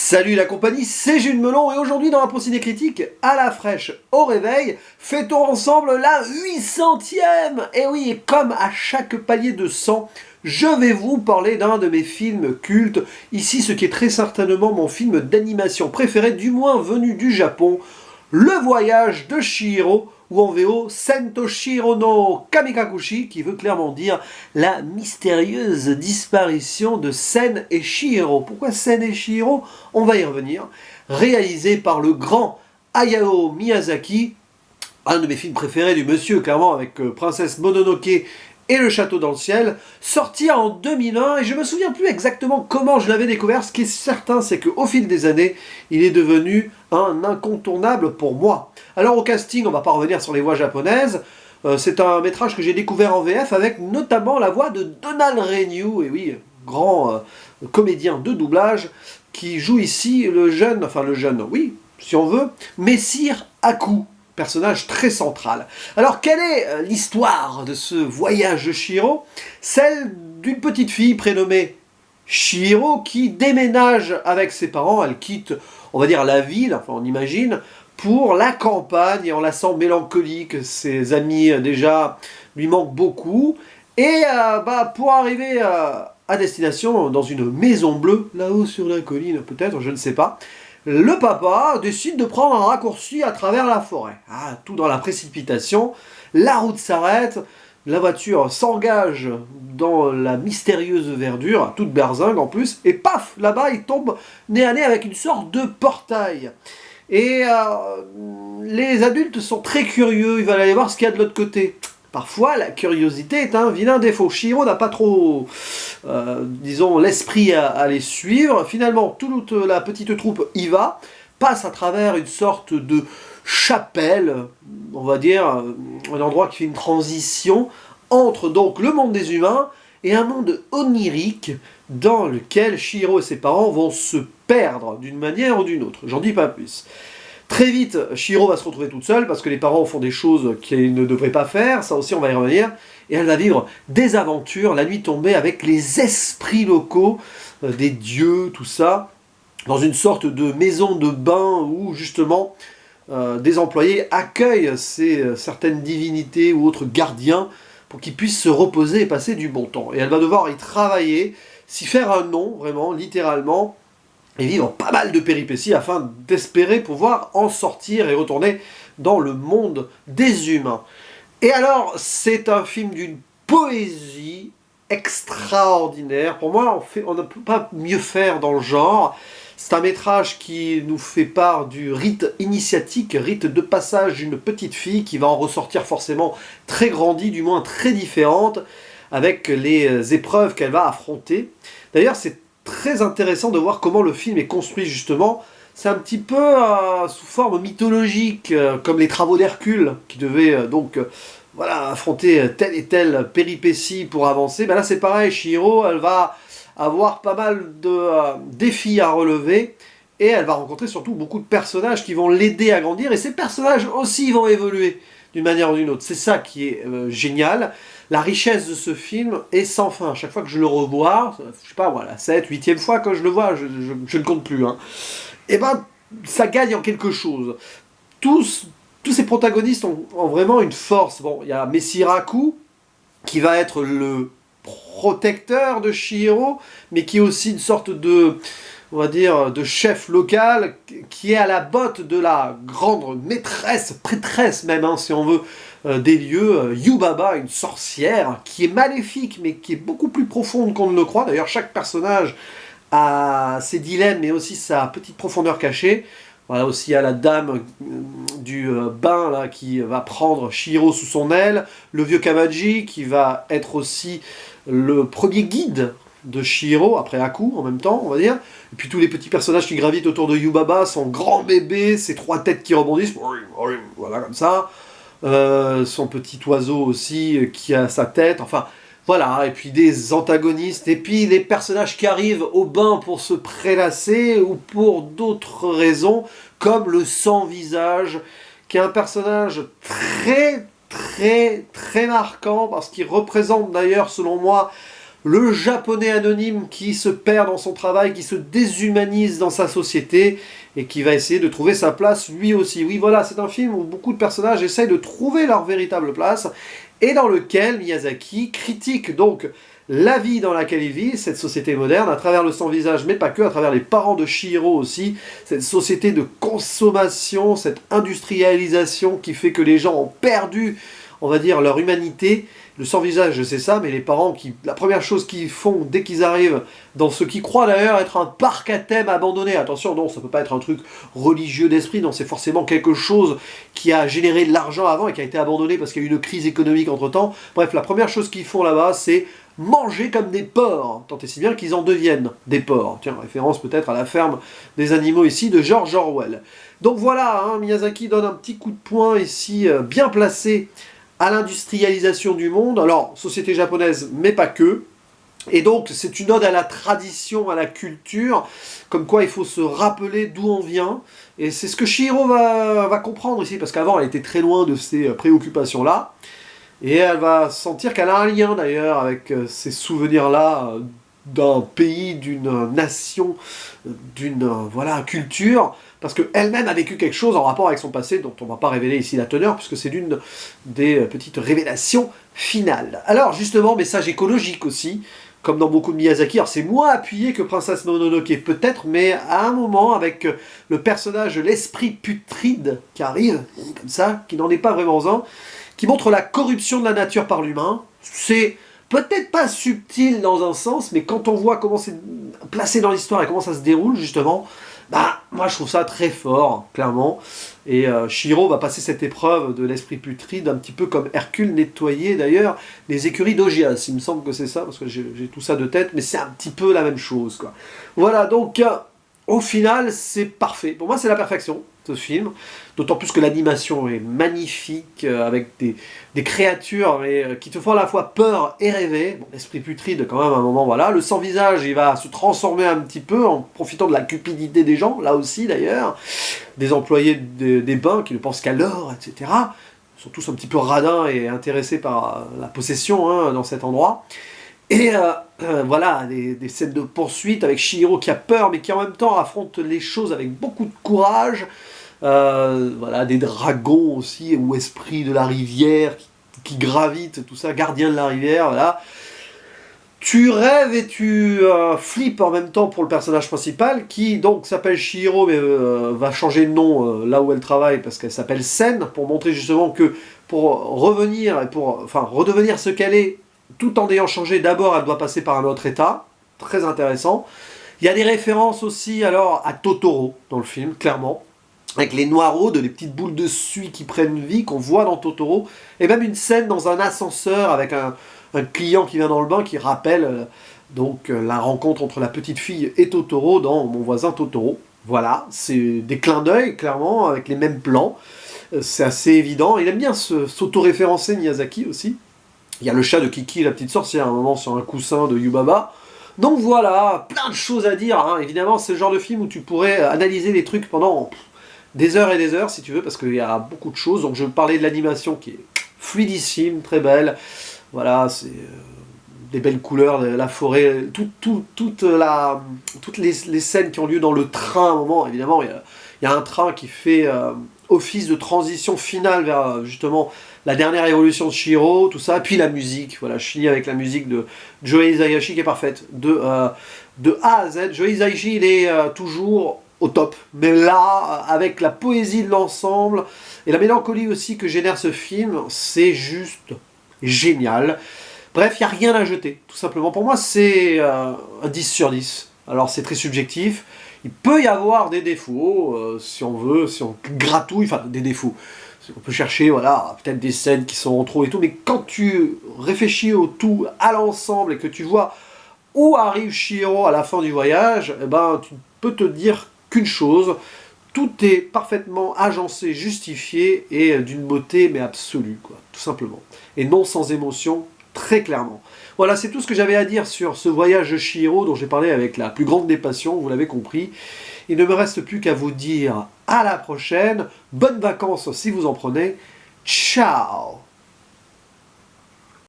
Salut la compagnie, c'est Jules Melon et aujourd'hui dans la Ciné Critique, à la fraîche, au réveil, fêtons ensemble la 800e. Et oui, et comme à chaque palier de 100, je vais vous parler d'un de mes films cultes. Ici, ce qui est très certainement mon film d'animation préféré, du moins venu du Japon, Le Voyage de Chihiro, ou en VO, Sentoshiro no Kamikakushi, qui veut clairement dire la mystérieuse disparition de Sen et Chihiro. Pourquoi Sen et Chihiro? On va y revenir. Réalisé par le grand Hayao Miyazaki, un de mes films préférés du monsieur, clairement, avec Princesse Mononoke et Le Château dans le Ciel, sorti en 2001, et je me souviens plus exactement comment je l'avais découvert. Ce qui est certain, c'est qu'au fil des années, il est devenu un incontournable pour moi. Alors au casting, on va pas revenir sur les voix japonaises, c'est un métrage que j'ai découvert en VF avec notamment la voix de Donald Renew, et oui, grand comédien de doublage, qui joue ici le jeune, oui, si on veut, Messire Haku. Personnage très central. Alors, quelle est l'histoire de ce voyage de Chihiro? Celle d'une petite fille prénommée Chihiro qui déménage avec ses parents. Elle quitte, on va dire, la ville, enfin on imagine, pour la campagne, et on la sent mélancolique. Ses amis déjà lui manquent beaucoup. Et pour arriver à destination, dans une maison bleue, là-haut sur la colline peut-être, je ne sais pas, le papa décide de prendre un raccourci à travers la forêt. Tout dans la précipitation, la route s'arrête, la voiture s'engage dans la mystérieuse verdure, toute berzingue en plus, et paf, là-bas il tombe nez à nez avec une sorte de portail. Et les adultes sont très curieux, ils veulent aller voir ce qu'il y a de l'autre côté. Parfois, la curiosité est un vilain défaut. Chihiro n'a pas trop, disons, l'esprit à les suivre. Finalement, toute la petite troupe y va, passe à travers une sorte de chapelle, on va dire, un endroit qui fait une transition entre donc le monde des humains et un monde onirique dans lequel Chihiro et ses parents vont se perdre d'une manière ou d'une autre. J'en dis pas plus. Très vite, Chihiro va se retrouver toute seule parce que les parents font des choses qu'elle ne devrait pas faire, ça aussi on va y revenir, et elle va vivre des aventures la nuit tombée avec les esprits locaux, des dieux, tout ça, dans une sorte de maison de bain où justement des employés accueillent certaines divinités ou autres gardiens pour qu'ils puissent se reposer et passer du bon temps. Et elle va devoir y travailler, s'y faire un nom, vraiment, littéralement, et vivre pas mal de péripéties afin d'espérer pouvoir en sortir et retourner dans le monde des humains. Et alors, c'est un film d'une poésie extraordinaire. Pour moi, on ne peut pas mieux faire dans le genre. C'est un métrage qui nous fait part du rite initiatique, rite de passage d'une petite fille qui va en ressortir forcément très grandie, du moins très différente, avec les épreuves qu'elle va affronter. D'ailleurs, c'est très intéressant de voir comment le film est construit justement. C'est un petit peu sous forme mythologique, comme les travaux d'Hercule, qui devaient affronter telle et telle péripétie pour avancer. Là c'est pareil, Chihiro, elle va avoir pas mal de défis à relever, et elle va rencontrer surtout beaucoup de personnages qui vont l'aider à grandir, et ces personnages aussi vont évoluer d'une manière ou d'une autre. C'est ça qui est génial. La richesse de ce film est sans fin. Chaque fois que je le revois, je sais pas, voilà, 7e, 8e fois que je le vois, je ne compte plus. Et ça gagne en quelque chose. Tous ces protagonistes ont vraiment une force. Bon, il y a Messire Haku, qui va être le protecteur de Chihiro, mais qui est aussi une sorte de, on va dire, de chef local, qui est à la botte de la grande maîtresse, prêtresse même, si on veut, des lieux, Yubaba, une sorcière, qui est maléfique, mais qui est beaucoup plus profonde qu'on ne le croit. D'ailleurs, chaque personnage a ses dilemmes, mais aussi sa petite profondeur cachée. Voilà, aussi il y a la dame du bain, là, qui va prendre Chihiro sous son aile, le vieux Kamaji, qui va être aussi le premier guide de Chihiro, après Haku en même temps, on va dire, et puis tous les petits personnages qui gravitent autour de Yubaba, son grand bébé, ses 3 têtes qui rebondissent, voilà, comme ça, son petit oiseau aussi, qui a sa tête, enfin, voilà, et puis des antagonistes, et puis les personnages qui arrivent au bain pour se prélasser, ou pour d'autres raisons, comme le sans-visage, qui est un personnage très, très, très marquant, parce qu'il représente d'ailleurs, selon moi, le japonais anonyme qui se perd dans son travail, qui se déshumanise dans sa société, et qui va essayer de trouver sa place lui aussi. Oui, voilà, c'est un film où beaucoup de personnages essayent de trouver leur véritable place, et dans lequel Miyazaki critique donc la vie dans laquelle il vit, cette société moderne, à travers le sans-visage, mais pas que, à travers les parents de Chihiro aussi, cette société de consommation, cette industrialisation qui fait que les gens ont perdu, on va dire, leur humanité. Le sans-visage, c'est ça, mais les parents, la première chose qu'ils font dès qu'ils arrivent dans ce qu'ils croient d'ailleurs être un parc à thème abandonné, attention, non, ça peut pas être un truc religieux d'esprit, non, c'est forcément quelque chose qui a généré de l'argent avant et qui a été abandonné parce qu'il y a eu une crise économique entre-temps. Bref, la première chose qu'ils font là-bas, c'est manger comme des porcs, tant et si bien qu'ils en deviennent des porcs. Tiens, référence peut-être à la ferme des animaux ici de George Orwell. Donc voilà, hein, Miyazaki donne un petit coup de poing ici, bien placé, à l'industrialisation du monde. Alors, société japonaise, mais pas que. Et donc, c'est une ode à la tradition, à la culture, comme quoi il faut se rappeler d'où on vient. Et c'est ce que Chihiro va comprendre ici, parce qu'avant, elle était très loin de ces préoccupations-là. Et elle va sentir qu'elle a un lien d'ailleurs avec ces souvenirs-là d'un pays, d'une nation, d'une voilà, culture, parce qu'elle-même a vécu quelque chose en rapport avec son passé, dont on ne va pas révéler ici la teneur, puisque c'est l'une des petites révélations finales. Alors justement, message écologique aussi, comme dans beaucoup de Miyazaki, alors c'est moins appuyé que Princesse Mononoke peut-être, mais à un moment, avec le personnage, l'esprit putride qui arrive, comme ça, qui n'en est pas vraiment un, qui montre la corruption de la nature par l'humain. C'est peut-être pas subtil dans un sens, mais quand on voit comment c'est placé dans l'histoire et comment ça se déroule, justement, bah, moi je trouve ça très fort, clairement. Et Chihiro va passer cette épreuve de l'esprit putride, un petit peu comme Hercule nettoyait d'ailleurs les écuries d'Augias. Il me semble que c'est ça, parce que j'ai tout ça de tête, mais c'est un petit peu la même chose, quoi. Voilà, donc au final, c'est parfait. Pour moi, c'est la perfection, ce film. D'autant plus que l'animation est magnifique, avec des créatures qui te font à la fois peur et rêver. Bon, l'esprit putride, quand même, à un moment, voilà. Le sans-visage, il va se transformer un petit peu en profitant de la cupidité des gens, là aussi, d'ailleurs. Des employés des bains qui ne pensent qu'à l'or, etc. Ils sont tous un petit peu radins et intéressés par la possession, hein, dans cet endroit. Et voilà, des scènes de poursuite avec Chihiro qui a peur, mais qui en même temps affronte les choses avec beaucoup de courage. Voilà, des dragons aussi, ou esprits de la rivière qui gravitent, tout ça, gardien de la rivière, voilà. Tu rêves et tu flippes en même temps pour le personnage principal, qui donc s'appelle Chihiro, mais va changer de nom là où elle travaille, parce qu'elle s'appelle Sen, pour montrer justement que pour revenir, et enfin redevenir ce qu'elle est, tout en ayant changé, d'abord elle doit passer par un autre état, très intéressant. Il y a des références aussi alors à Totoro dans le film, clairement, avec les noiraudes, les petites boules de suie qui prennent vie, qu'on voit dans Totoro, et même une scène dans un ascenseur avec un client qui vient dans le bain qui rappelle donc la rencontre entre la petite fille et Totoro dans Mon voisin Totoro. Voilà, c'est des clins d'œil, clairement, avec les mêmes plans, c'est assez évident. Il aime bien s'auto-référencer, Miyazaki aussi. Il y a le chat de Kiki, la petite sorcière, à un moment sur un coussin de Yubaba. Donc voilà, plein de choses à dire, hein. Évidemment, c'est le genre de film où tu pourrais analyser les trucs pendant des heures et des heures, si tu veux, parce qu'il y a beaucoup de choses. Donc je parlais de l'animation qui est fluidissime, très belle. Voilà, c'est des belles couleurs, la forêt, toutes les scènes qui ont lieu dans le train à un moment. Évidemment, il y a un train qui fait office de transition finale vers justement la dernière évolution de Chihiro, tout ça, puis la musique. Voilà, je finis avec la musique de Joe Hisaishi qui est parfaite, de A à Z. Joe Hisaishi, il est toujours au top, mais là, avec la poésie de l'ensemble et la mélancolie aussi que génère ce film, c'est juste génial. Bref, il n'y a rien à jeter, tout simplement. Pour moi, c'est un 10 sur 10. Alors, c'est très subjectif. Il peut y avoir des défauts, si on veut, si on gratouille, enfin, des défauts. On peut chercher, voilà, peut-être des scènes qui sont en trop et tout, mais quand tu réfléchis au tout, à l'ensemble, et que tu vois où arrive Chihiro à la fin du voyage, eh ben, tu peux te dire qu'une chose, tout est parfaitement agencé, justifié, et d'une beauté, mais absolue, quoi, tout simplement. Et non sans émotion, très clairement. Voilà, c'est tout ce que j'avais à dire sur ce voyage de Chihiro, dont j'ai parlé avec la plus grande des passions, vous l'avez compris. Il ne me reste plus qu'à vous dire à la prochaine, bonnes vacances si vous en prenez, ciao!